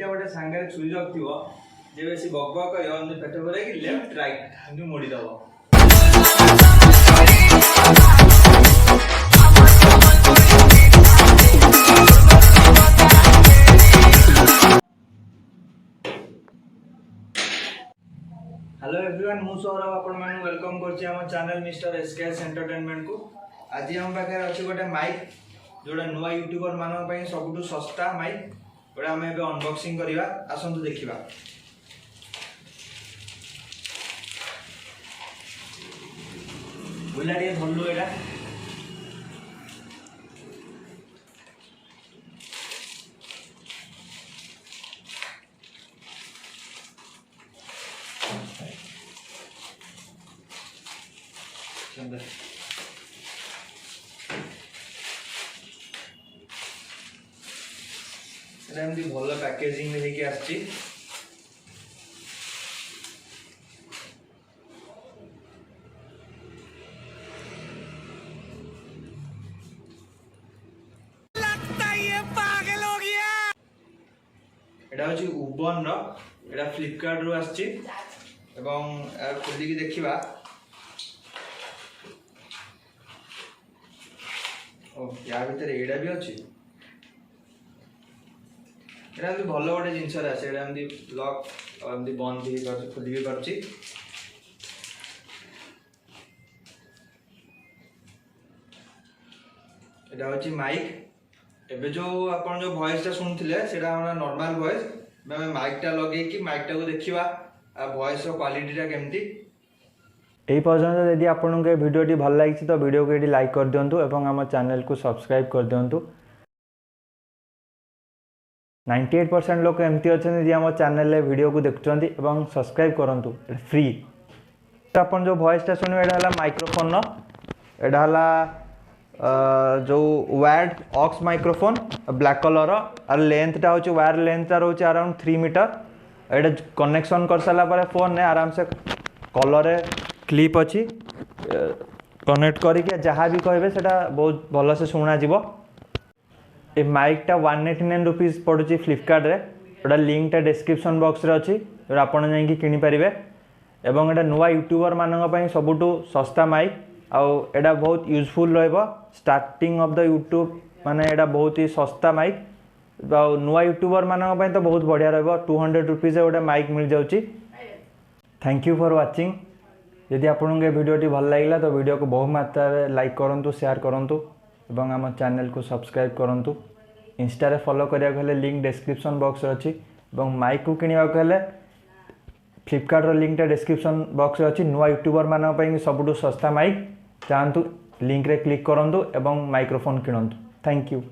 एमती गोटे सांगे छुरी रखियो जे बेसी बकबक करियो एमती पेट भरे कि लेफ्ट राइट एमती मोड़ी दबो। हेलो एवरीवन मु सौरभ आपण माने वेलकम करछि हम चैनल मिस्टर एसकेएस एंटरटेनमेंट को। आज हम पाखे अछि गोटे माइक जोड़ा नुआ यूट्यूबर मानक पई सबटु सस्ता माइक गोटे हम एबे अनबॉक्सिंग करिवा आसंतु देखिबा। बुला रे धल्लु एटा एमती भल पैकेजिंग में लेके आछि। लगता है ये पागल हो गया। एटा होची उबन रो एटा फ्लिपकार्ट रो आछि एवं खोली की देखिबा। ओ या भीतर एडा भी अछि एटा भी भल गोटे जिनस आसे एटा एमती लॉक और एमती बंद भी कर खुली भी करछि। एटा होची माइक एबे जो आपण जो वॉइस ता सुनथिले सेटा हमरा नॉर्मल वॉइस मैं माइक टा लगे कि माइक टा को देखिबा आ वॉइस रो क्वालिटी टा केमती। यही पर्यटन यदि आपको भिडियोटी भल लगी तो वीडियो को ये लाइक कर दिंतु और आम चैनल को सब्सक्राइब कर दिंतु। 98% लोक एमती अच्छे आम चैनल वीडियो को देखुं और सब्सक्राइब करूँ फ्री। आप जो वॉइसटा शुणे यहाँ माइक्रोफोन एटा जो wired aux microphone black colour और लेंथटा हूँ वायर लेंथटा रोचे अराउंड 3 मीटर। एटा कनेक्शन कर सारा फोन ने आराम से कलर क्लिप अच्छी कनेक्ट करके जहाँ भी कहे बहुत भल से शुणा जीवो। ये माइकटा 189 रुपीज पड़ुची फ्लिपकार्ट रे। एटा लिंकटा डिस्क्रिप्शन बॉक्स रे अच्छी जो आपन जाइए किनी पारिबे। एवं एटा नुआ यूट्यूबर मानक पई सबुठु सस्ता माइक आउ एटा बहुत यूजफुल रहइबो स्टार्टिंग ऑफ द यूट्यूब माने एटा बहुत ही सस्ता माइक आउ नुआ यूट्यूबर मानक पई तो बहुत बढ़िया रहइबो। 200 रुपीज गोटे माइक मिल जाउची। Thank you for watching. यदि आपको ये वीडियोटी भल लगा तो वीडियो को बहु मात्रा लाइक करूँ शेयर करूँ और आम चैनल को सब्सक्राइब करूँ। इंस्टा रे फॉलो करिया लिंक डिस्क्रिप्शन बॉक्स अच्छी और माइक को किनिया फ्लिपकार्ट लिंक डिस्क्रिप्शन बॉक्स अच्छी। नुआ यूट्यूबर मानक सबुठु सस्ता माइक चाहतु लिंक रे क्लिक करूँ और माइक्रोफोन किणतु। Thank you.